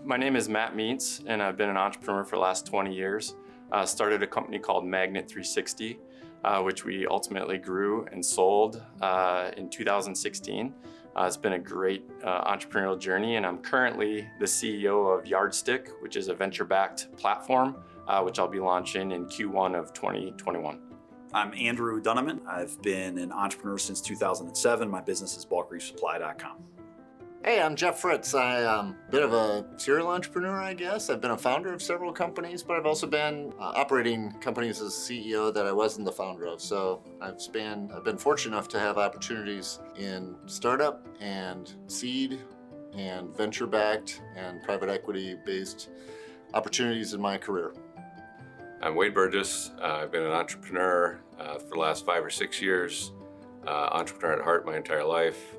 My name is Matt Meents, and I've been an entrepreneur for the last 20 years. Started a company called Magnet 360, which we ultimately grew and sold in 2016. It's been a great entrepreneurial journey, and I'm currently the CEO of Yardstick, which is a venture-backed platform, which I'll be launching in Q1 of 2021. I'm Andrew Dunneman. I've been an entrepreneur since 2007. My business is bulkreefsupply.com. Hey, I'm Jeff Fritz. I'm a bit of a serial entrepreneur, I guess. I've been a founder of several companies, but I've also been operating companies as CEO that I wasn't the founder of. So I've been fortunate enough to have opportunities in startup and seed and venture-backed and private equity-based opportunities in my career. I'm Wade Burgess. I've been an entrepreneur for the last 5 or 6 years, entrepreneur at heart my entire life.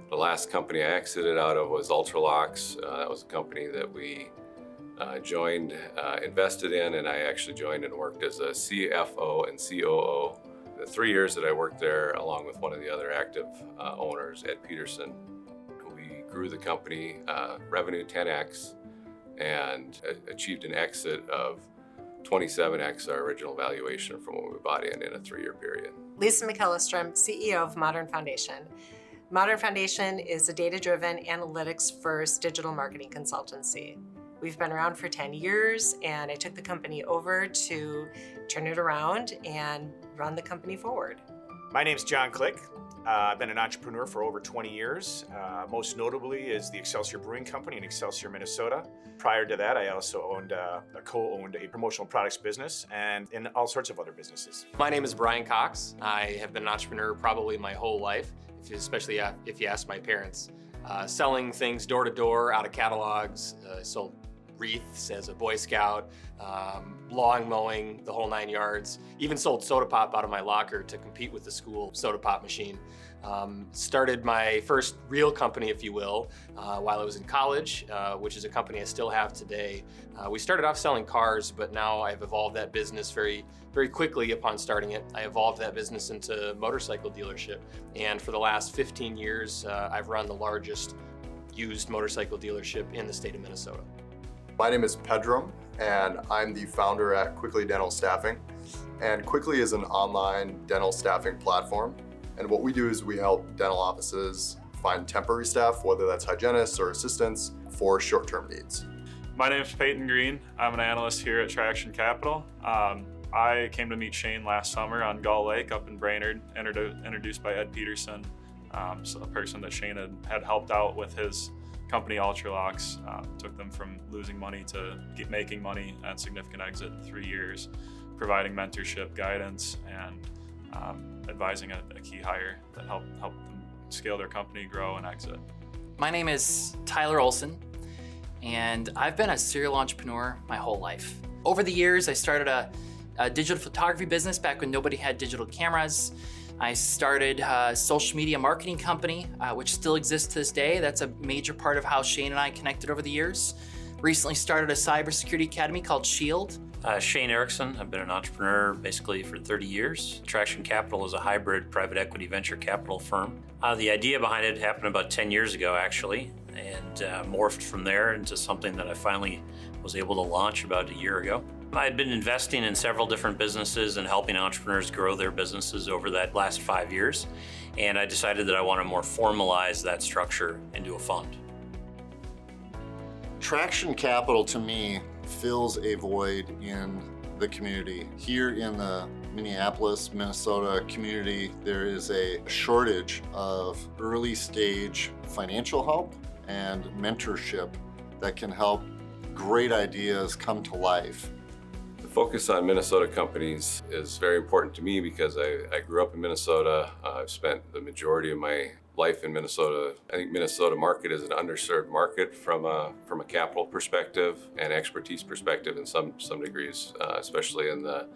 The last company I exited out of was Ultralox. That was a company that we joined, invested in, and I actually joined and worked as a CFO and COO. The 3 years that I worked there, along with one of the other active owners, Ed Peterson, we grew the company revenue 10x and achieved an exit of 27x our original valuation from when we bought in a 3-year period. Lisa McEllistrom, CEO of Modern Foundation. Modern Foundation is a data-driven, analytics-first digital marketing consultancy. We've been around for 10 years, and I took the company over to turn it around and run the company forward. My name's John Click. I've been an entrepreneur for over 20 years. Most notably is the Excelsior Brewing Company in Excelsior, Minnesota. Prior to that, I also co-owned a promotional products business and in all sorts of other businesses. My name is Brian Cox. I have been an entrepreneur probably my whole life, especially if you ask my parents. Selling things door to door, out of catalogs, sold wreaths as a Boy Scout, lawn mowing, the whole 9 yards. Even sold soda pop out of my locker to compete with the school soda pop machine. Started my first real company, if you will, while I was in college, which is a company I still have today. We started off selling cars, but now I've evolved that business very quickly upon starting it. I evolved that business into a motorcycle dealership. And for the last 15 years, I've run the largest used motorcycle dealership in the state of Minnesota. My name is Pedram, and I'm the founder at Quickly Dental Staffing. And Quickly is an online dental staffing platform. And what we do is we help dental offices find temporary staff, whether that's hygienists or assistants, for short-term needs. My name is Peyton Green. I'm an analyst here at Traction Capital. I came to meet Shane last summer on Gull Lake up in Brainerd, introduced by Ed Peterson, so a person that Shane had helped out with his company Ultralox. Took them from losing money to making money at significant exit in 3 years, providing mentorship, guidance, and advising a key hire that helped them scale their company, grow, and exit. My name is Tyler Olson, and I've been a serial entrepreneur my whole life. Over the years, I started a digital photography business back when nobody had digital cameras. I started a social media marketing company, which still exists to this day. That's a major part of how Shane and I connected over the years. Recently started a cybersecurity academy called Shield. Shane Erickson. I've been an entrepreneur basically for 30 years. Traction Capital is a hybrid private equity venture capital firm. The idea behind it happened about 10 years ago, actually, and morphed from there into something that I finally was able to launch about a year ago. I had been investing in several different businesses and helping entrepreneurs grow their businesses over that last 5 years, and I decided that I want to more formalize that structure into a fund. Traction Capital, to me, fills a void in the community. Here in the Minneapolis, Minnesota community, there is a shortage of early stage financial help and mentorship that can help great ideas come to life. The focus on Minnesota companies is very important to me because I grew up in Minnesota. I've spent the majority of my life in Minnesota. I think Minnesota market is an underserved market from a capital perspective and expertise perspective in some degrees, especially in the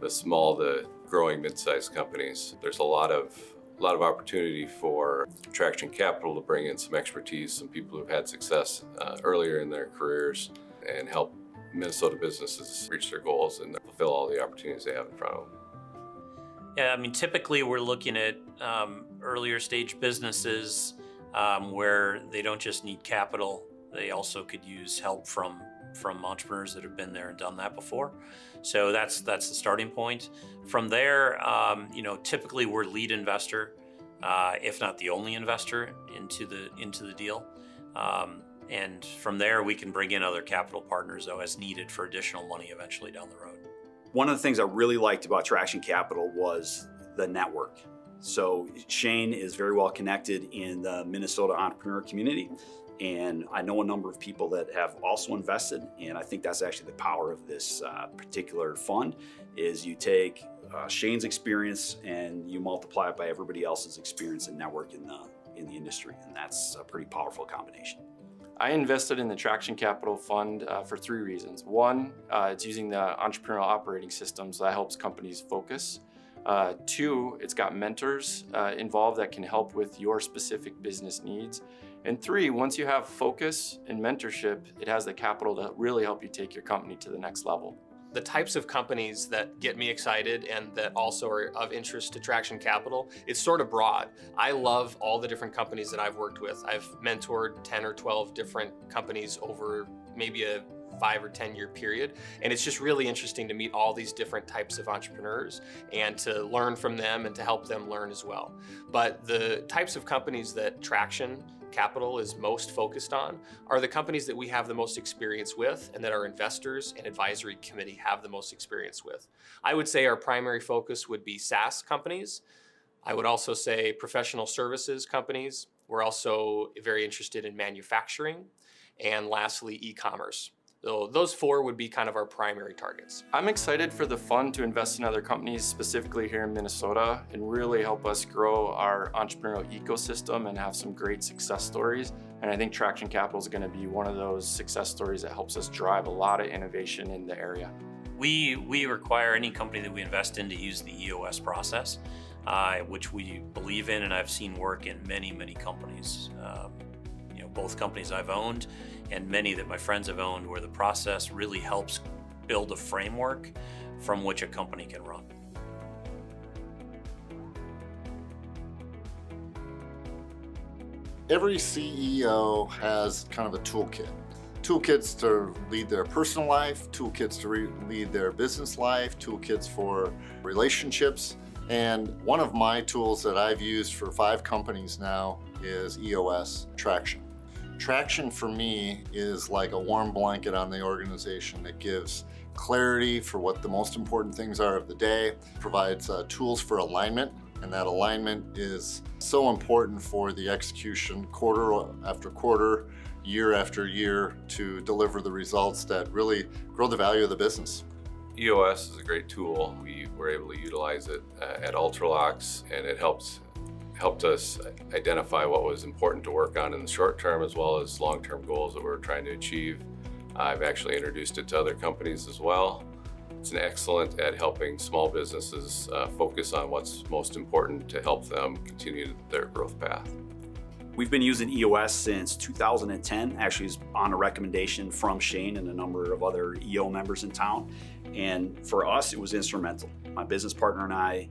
small to growing mid-sized companies. There's a lot of opportunity for Traction Capital to bring in some expertise, some people who've had success earlier in their careers and help Minnesota businesses reach their goals and fulfill all the opportunities they have in front of them. Yeah, I mean, typically we're looking at earlier stage businesses where they don't just need capital, They also could use help from entrepreneurs that have been there and done that before. So that's the starting point. From there, typically we're lead investor, if not the only investor into the deal. And from there, we can bring in other capital partners, though, as needed for additional money eventually down the road. One of the things I really liked about Traction Capital was the network. So Shane is very well connected in the Minnesota entrepreneur community. And I know a number of people that have also invested. And I think that's actually the power of this particular fund is you take Shane's experience and you multiply it by everybody else's experience and network in the industry. And that's a pretty powerful combination. I invested in the Traction Capital Fund for 3 reasons. One, it's using the entrepreneurial operating system, so that helps companies focus. 2, it's got mentors involved that can help with your specific business needs. And 3, once you have focus and mentorship, it has the capital to really help you take your company to the next level. The types of companies that get me excited and that also are of interest to Traction Capital, it's sort of broad. I love all the different companies that I've worked with. I've mentored 10 or 12 different companies over maybe a 5 or 10 year period. And it's just really interesting to meet all these different types of entrepreneurs and to learn from them and to help them learn as well. But the types of companies that Traction Capital is most focused on are the companies that we have the most experience with and that our investors and advisory committee have the most experience with. I would say our primary focus would be SaaS companies. I would also say professional services companies. We're also very interested in manufacturing, and lastly, e-commerce. So those 4 would be kind of our primary targets. I'm excited for the fund to invest in other companies, specifically here in Minnesota, and really help us grow our entrepreneurial ecosystem and have some great success stories. And I think Traction Capital is going to be one of those success stories that helps us drive a lot of innovation in the area. We require any company that we invest in to use the EOS process, which we believe in and I've seen work in many, many companies. Both companies I've owned and many that my friends have owned, where the process really helps build a framework from which a company can run. Every CEO has kind of a toolkit. Toolkits to lead their personal life, toolkits to lead their business life, toolkits for relationships. And one of my tools that I've used for 5 companies now is EOS Traction. Traction for me is like a warm blanket on the organization. It gives clarity for what the most important things are of the day, provides tools for alignment, and that alignment is so important for the execution quarter after quarter, year after year to deliver the results that really grow the value of the business. EOS is a great tool. We were able to utilize it at Ultralox, and it helped us identify what was important to work on in the short term as well as long-term goals that we're trying to achieve. I've actually introduced it to other companies as well. It's excellent at helping small businesses focus on what's most important to help them continue their growth path. We've been using EOS since 2010, actually is on a recommendation from Shane and a number of other EO members in town. And for us, it was instrumental. My business partner and I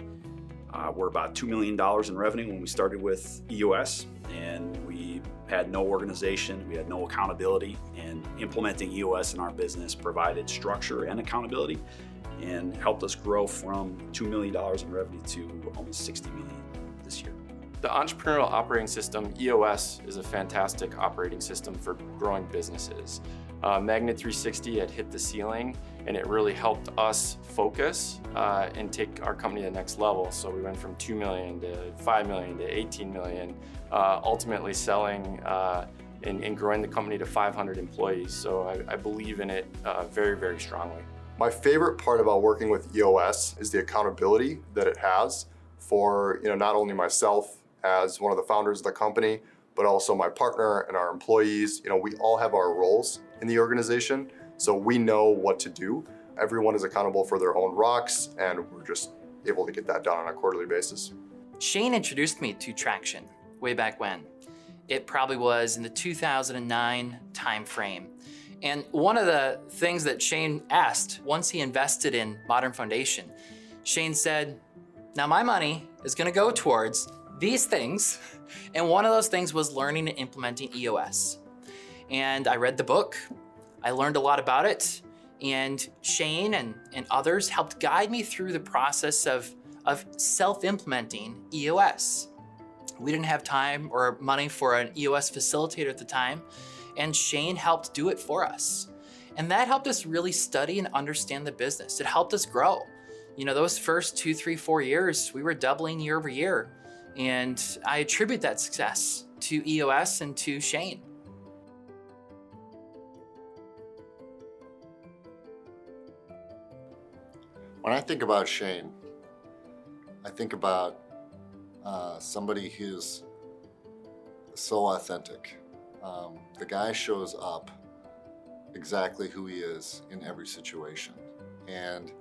were about $2 million in revenue when we started with EOS, and we had no organization, we had no accountability, and implementing EOS in our business provided structure and accountability and helped us grow from $2 million in revenue to almost $60 million this year. The entrepreneurial operating system, EOS, is a fantastic operating system for growing businesses. Magnet 360 had hit the ceiling, and it really helped us focus and take our company to the next level. So we went from 2 million to 5 million to 18 million, ultimately selling and growing the company to 500 employees. So I believe in it very, very strongly. My favorite part about working with EOS is the accountability that it has for not only myself as one of the founders of the company, but also my partner and our employees. We all have our roles in the organization, so we know what to do. Everyone is accountable for their own rocks, and we're just able to get that done on a quarterly basis. Shane introduced me to Traction way back when. It probably was in the 2009 timeframe. And one of the things that Shane asked once he invested in Modern Foundation, Shane said, now my money is gonna go towards these things, and one of those things was learning and implementing EOS. and I read the book. I learned a lot about it, and Shane and others helped guide me through the process of self-implementing EOS. We didn't have time or money for an EOS facilitator at the time, and Shane helped do it for us. And that helped us really study and understand the business. It helped us grow. You know, those first 2, 3, 4 years, we were doubling year over year. And I attribute that success to EOS and to Shane. When I think about Shane, I think about somebody who's so authentic. The guy shows up exactly who he is in every situation. And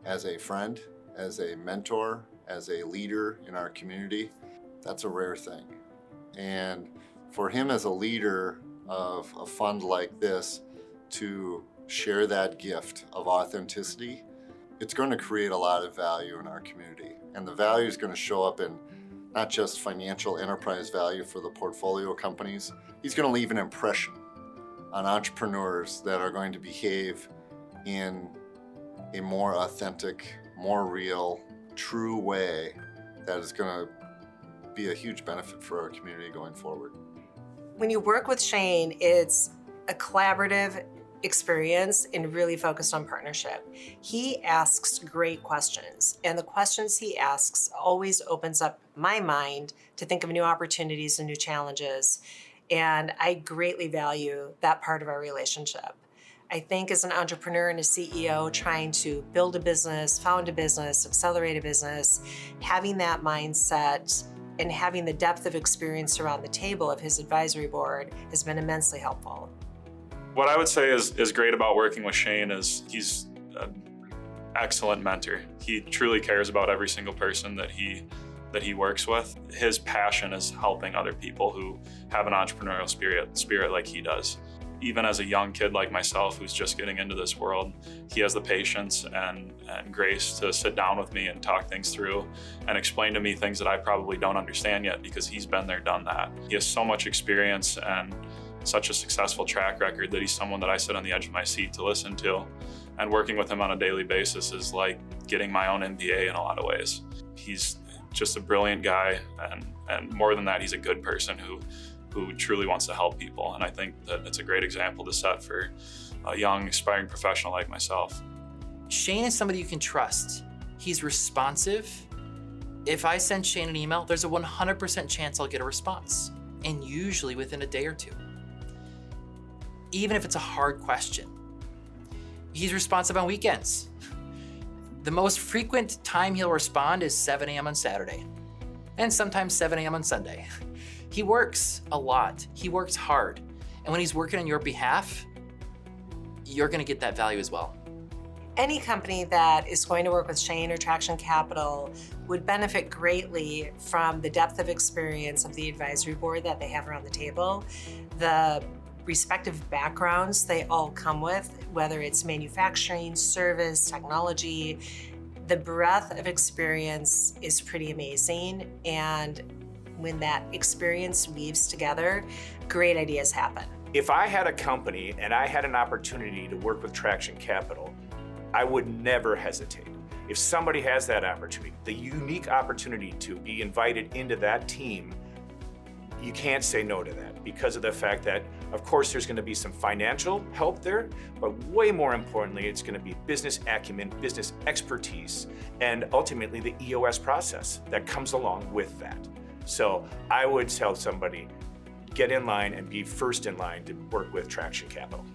as a friend, as a mentor, as a leader in our community, that's a rare thing. And for him as a leader of a fund like this to share that gift of authenticity, it's going to create a lot of value in our community. And the value is going to show up in not just financial enterprise value for the portfolio companies. He's going to leave an impression on entrepreneurs that are going to behave in a more authentic, more real, true way that is going to be a huge benefit for our community going forward. When you work with Shane, it's a collaborative experience and really focused on partnership. He asks great questions, and the questions he asks always opens up my mind to think of new opportunities and new challenges. And I greatly value that part of our relationship. I think as an entrepreneur and a CEO trying to build a business, found a business, accelerate a business, having that mindset and having the depth of experience around the table of his advisory board has been immensely helpful. What I would say is great about working with Shane is he's an excellent mentor. He truly cares about every single person that he works with. His passion is helping other people who have an entrepreneurial spirit like he does. Even as a young kid like myself who's just getting into this world, he has the patience and grace to sit down with me and talk things through and explain to me things that I probably don't understand yet because he's been there, done that. He has so much experience and such a successful track record that he's someone that I sit on the edge of my seat to listen to. And working with him on a daily basis is like getting my own MBA in a lot of ways. He's just a brilliant guy, and more than that, he's a good person who truly wants to help people. And I think that it's a great example to set for a young, aspiring professional like myself. Shane is somebody you can trust. He's responsive. If I send Shane an email, there's a 100% chance I'll get a response, and usually within a day or two. Even if it's a hard question. He's responsive on weekends. The most frequent time he'll respond is 7 a.m. on Saturday, and sometimes 7 a.m. on Sunday. He works a lot. He works hard. And when he's working on your behalf, you're going to get that value as well. Any company that is going to work with Shane or Traction Capital would benefit greatly from the depth of experience of the advisory board that they have around the table, the respective backgrounds they all come with, whether it's manufacturing, service, technology. The breadth of experience is pretty amazing, and when that experience weaves together, great ideas happen. If I had a company and I had an opportunity to work with Traction Capital, I would never hesitate. If somebody has that opportunity, the unique opportunity to be invited into that team, you can't say no to that because of the fact that, of course, there's going to be some financial help there, but way more importantly, it's going to be business acumen, business expertise, and ultimately the EOS process that comes along with that. So I would tell somebody, get in line and be first in line to work with Traction Capital.